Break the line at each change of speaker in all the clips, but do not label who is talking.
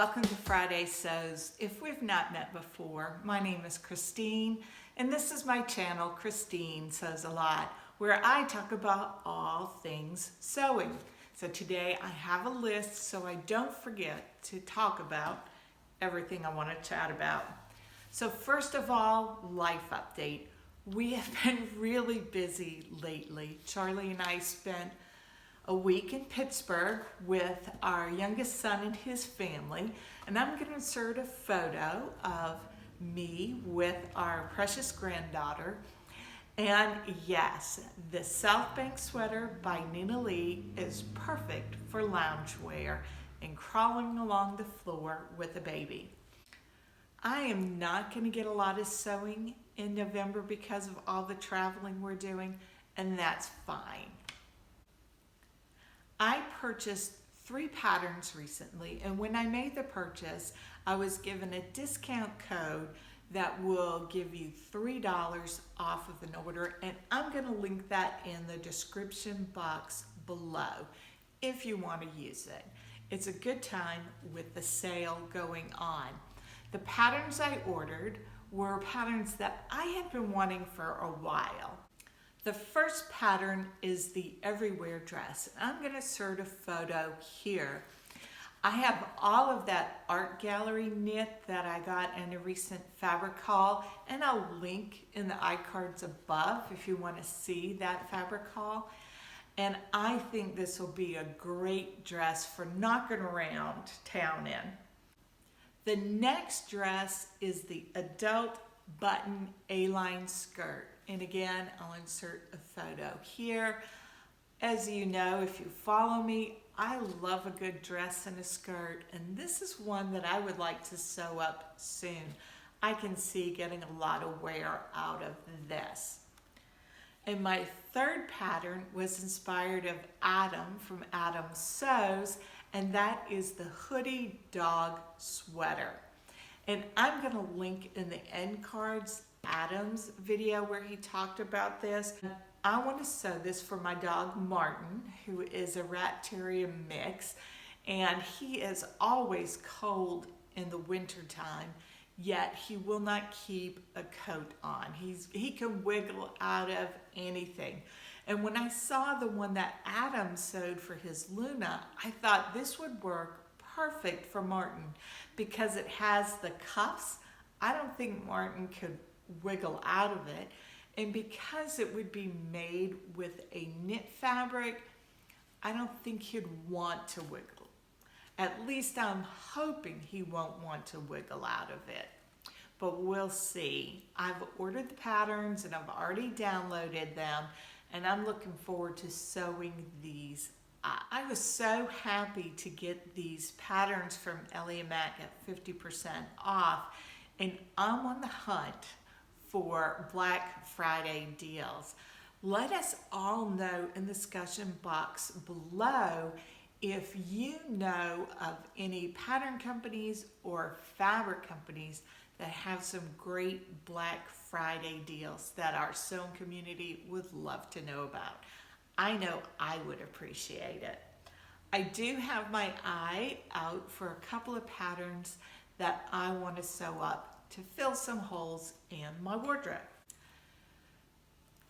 welcome to Friday Sews. If we've not met before, my name is Christine, and this is my channel, Christine Sews a Lot, where I talk about all things sewing. So today I have a list so I don't forget to talk about everything I want to chat about. So first of all, life update. We have been really busy lately. Charlie and I spent a week in Pittsburgh with our youngest son and his family, and I'm going to insert a photo of me with our precious granddaughter. And yes, the South Bank sweater by Nina Lee is perfect for loungewear and crawling along the floor with a baby. I am not going to get a lot of sewing in November because of all the traveling we're doing, and that's fine. I purchased 3 patterns recently, and when I made the purchase, I was given a discount code that will give you $3 off of an order, and I'm going to link that in the description box below if you want to use it. It's a good time with the sale going on. The patterns I ordered were patterns that I had been wanting for a while. The first pattern is the Everywhere dress. I'm going to insert a photo here. I have all of that art gallery knit that I got in a recent fabric haul, and I'll link in the iCards above if you want to see that fabric haul. And I think this will be a great dress for knocking around town in. The next dress is the adult button A-line skirt. And again, I'll insert a photo here. As you know, if you follow me, I love a good dress and a skirt, and this is one that I would like to sew up soon. I can see getting a lot of wear out of this. And my third pattern was inspired of Adam from Adam Sews, and that is the Hoodie Dog Sweater. And I'm going to link in the end cards Adam's video where he talked about this. I want to sew this for my dog Martin, who is a rat terrier mix, and he is always cold in the winter time, yet he will not keep a coat on. He can wiggle out of anything. And when I saw the one that Adam sewed for his Luna, I thought this would work perfect for Martin because it has the cuffs. I don't think Martin could wiggle out of it, and because it would be made with a knit fabric, I don't think he'd want to wiggle. At least I'm hoping he won't want to wiggle out of it, but we'll see. I've ordered the patterns and I've already downloaded them, and I'm looking forward to sewing these up. I was so happy to get these patterns from Ellie and Mac at 50% off, and I'm on the hunt for Black Friday deals. Let us all know in the discussion box below if you know of any pattern companies or fabric companies that have some great Black Friday deals that our sewing community would love to know about. I know I would appreciate it. I do have my eye out for a couple of patterns that I want to sew up to fill some holes in my wardrobe.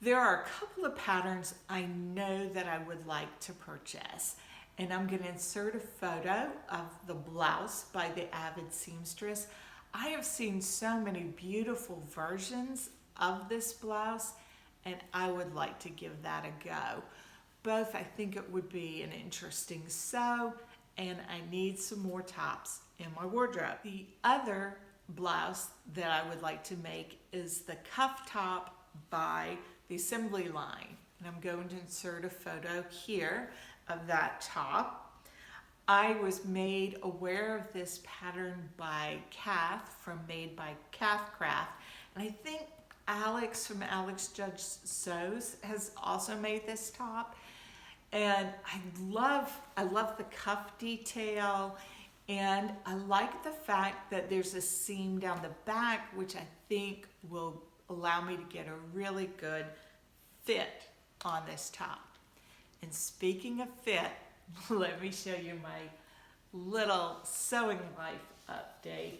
There are a couple of patterns I know that I would like to purchase, and I'm going to insert a photo of the blouse by the Avid Seamstress. I have seen so many beautiful versions of this blouse, and I would like to give that a go. Both I think it would be an interesting sew, and I need some more tops in my wardrobe. The other blouse that I would like to make is the cuff top by the Assembly Line, and I'm going to insert a photo here of that top. I was made aware of this pattern by Kath from Made by Kath Craft, and I think Alex from Alex Judge Sews has also made this top, and I love the cuff detail. And I like the fact that there's a seam down the back, which I think will allow me to get a really good fit on this top. And speaking of fit, let me show you my little sewing life update.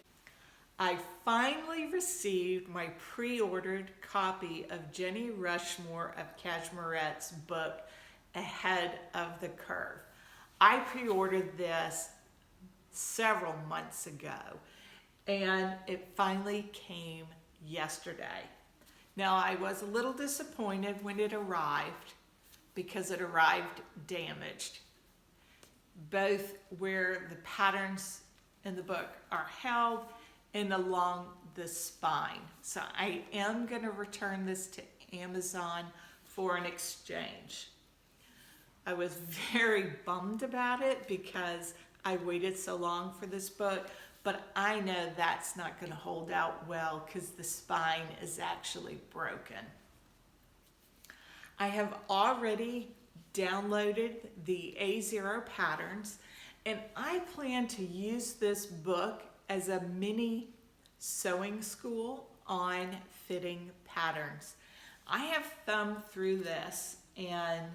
I finally received my pre-ordered copy of Jenny Rushmore of Cashmerette's book, Ahead of the Curve. I pre-ordered this several months ago, and it finally came yesterday. Now, I was a little disappointed when it arrived because it arrived damaged, both where the patterns in the book are held and along the spine. So I am going to return this to Amazon for an exchange. I was very bummed about it because I waited so long for this book, but I know that's not going to hold out well because the spine is actually broken. I have already downloaded the A0 patterns, and I plan to use this book as a mini sewing school on fitting patterns. I have thumbed through this, and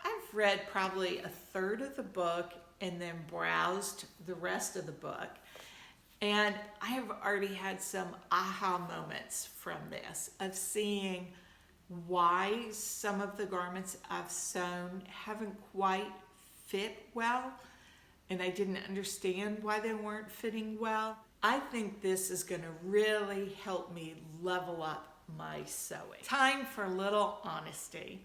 I've read probably a third of the book and then browsed the rest of the book. And I have already had some aha moments from this, of seeing why some of the garments I've sewn haven't quite fit well, and I didn't understand why they weren't fitting well. I think this is going to really help me level up my sewing. Time for a little honesty.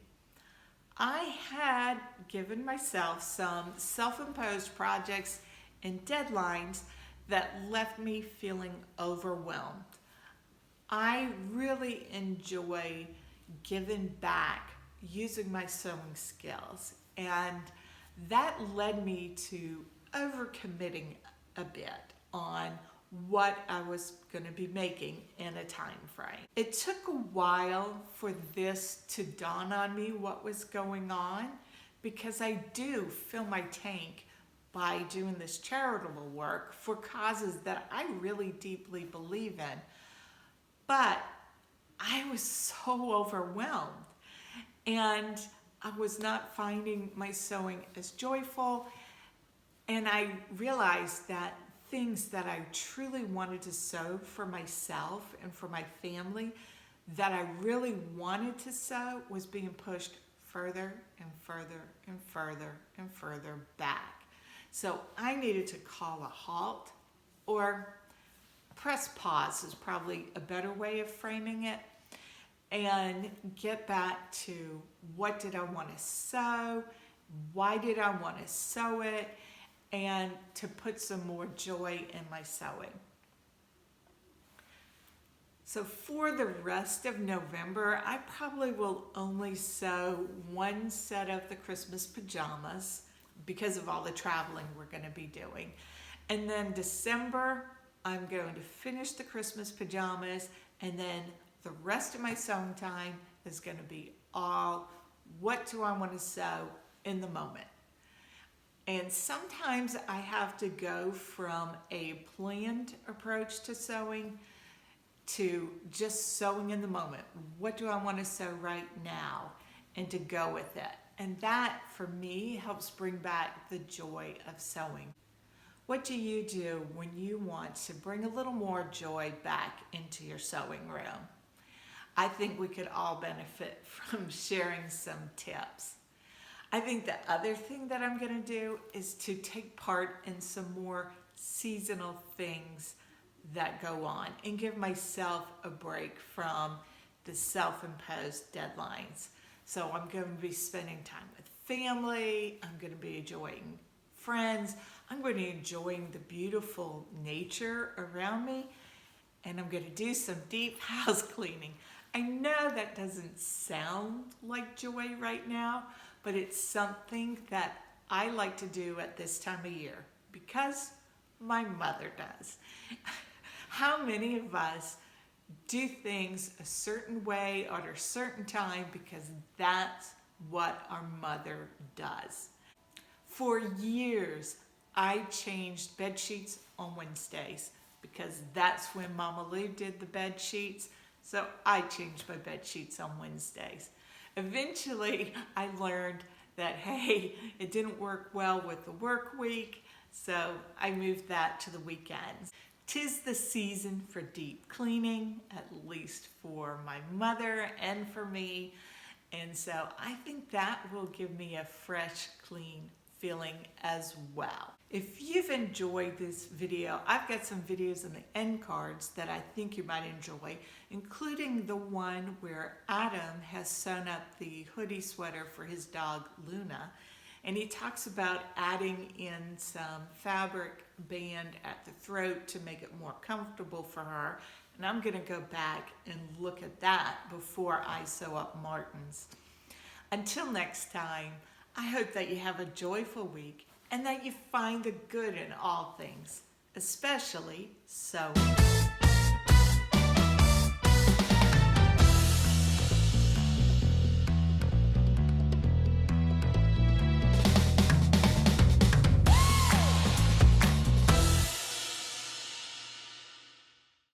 I had given myself some self-imposed projects and deadlines that left me feeling overwhelmed. I really enjoy giving back using my sewing skills, and that led me to overcommitting a bit on what I was going to be making in a time frame. It took a while for this to dawn on me what was going on, because I do fill my tank by doing this charitable work for causes that I really deeply believe in. But I was so overwhelmed, and I was not finding my sewing as joyful, and I realized that things that I truly wanted to sew for myself and for my family, that I really wanted to sew, was being pushed further and further and further and further back. So I needed to call a halt, or press pause is probably a better way of framing it, and get back to what did I want to sew, why did I want to sew it, and to put some more joy in my sewing. So for the rest of November, I probably will only sew one set of the Christmas pajamas because of all the traveling we're going to be doing. And then December, I'm going to finish the Christmas pajamas, and then the rest of my sewing time is going to be all, what do I want to sew in the moment? And sometimes I have to go from a planned approach to sewing to just sewing in the moment. What do I want to sew right now? And to go with it. And that, for me, helps bring back the joy of sewing. What do you do when you want to bring a little more joy back into your sewing room? I think we could all benefit from sharing some tips. I think the other thing that I'm going to do is to take part in some more seasonal things that go on and give myself a break from the self-imposed deadlines. So I'm going to be spending time with family, I'm going to be enjoying friends, I'm going to be enjoying the beautiful nature around me, and I'm going to do some deep house cleaning. I know that doesn't sound like joy right now, but it's something that I like to do at this time of year because my mother does. How many of us do things a certain way at a certain time because that's what our mother does? For years, I changed bed sheets on Wednesdays because that's when Mama Lou did the bed sheets. So I changed my bed sheets on Wednesdays. Eventually, I learned that, hey, it didn't work well with the work week, So I moved that to the weekends. 'Tis the season for deep cleaning, at least for my mother and for me. And so I think that will give me a fresh, clean feeling as well. If you've enjoyed this video, I've got some videos in the end cards that I think you might enjoy, including the one where Adam has sewn up the hoodie sweater for his dog Luna. And he talks about adding in some fabric band at the throat to make it more comfortable for her. And I'm gonna go back and look at that before I sew up Martin's. Until next time, I hope that you have a joyful week and that you find the good in all things, especially sewing.